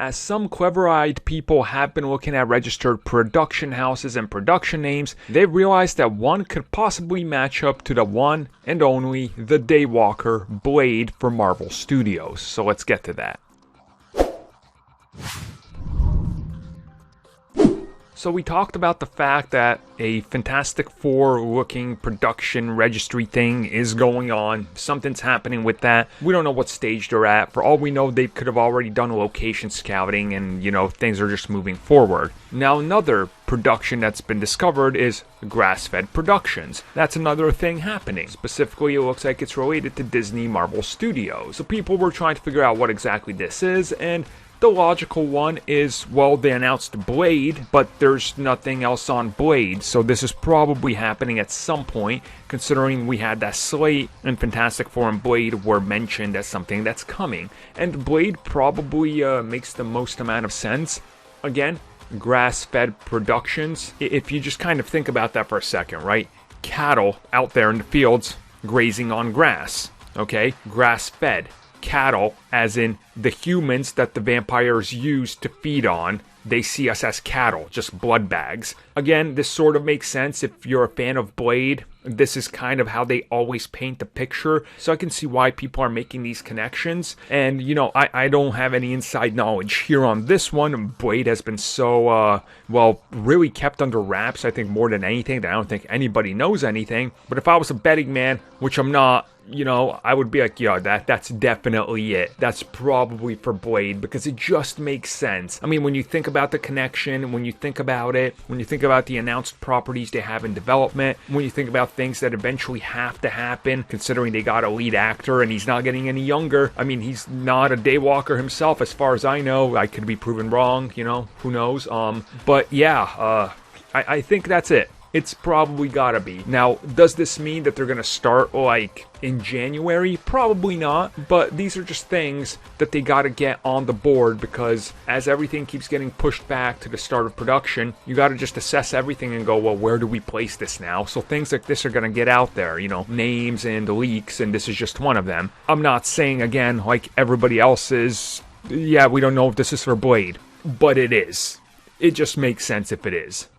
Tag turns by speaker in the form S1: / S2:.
S1: as some clever-eyed people have been looking at registered production houses and production names, they realized that one could possibly match up to the one and only the Daywalker Blade for Marvel Studios. So let's get to that. So we talked about the fact that a Fantastic Four looking production registry thing is going on. Something's happening with that. We don't know what stage they're at. For all we know, they could have already done location scouting and, things are just moving forward. Now another production that's been discovered is Grass-Fed Productions. That's another thing happening. Specifically, it looks like it's related to Disney Marvel Studios. So people were trying to figure out what exactly this is, and the logical one is, well, they announced Blade, but there's nothing else on Blade, so this is probably happening at some point, considering we had that slate, and Fantastic Four and Blade were mentioned as something that's coming. And Blade probably makes the most amount of sense. Again, Grass-Fed Productions. If you just kind of think about that for a second, right? Cattle out there in the fields grazing on grass, okay? Grass-fed. Cattle, as in the humans that the vampires use to feed on. They see us as cattle, just blood bags. Again, this sort of makes sense if you're a fan of Blade. This is kind of how they always paint the picture. So I can see why people are making these connections. And, I don't have any inside knowledge here on this one. Blade has been so, really kept under wraps, I think, more than anything. That I don't think anybody knows anything. But if I was a betting man, which I'm not, I would be like, yeah, that's definitely it. That's probably for Blade, because it just makes sense. I mean, when you think about the connection, when you think about it, when you think about the announced properties they have in development, when you think about things that eventually have to happen, considering they got a lead actor and he's not getting any younger. I mean, he's not a Daywalker himself, as far as I know. I could be proven wrong, who knows. But yeah, I think that's it. It's probably gotta be. Now, does this mean that they're gonna start, in January? Probably not, but these are just things that they gotta get on the board, because as everything keeps getting pushed back to the start of production, you gotta just assess everything and go, well, where do we place this now? So things like this are gonna get out there, names and leaks, and this is just one of them. I'm not saying, again, like everybody else is, yeah, we don't know if this is for Blade, but it is. It just makes sense if it is.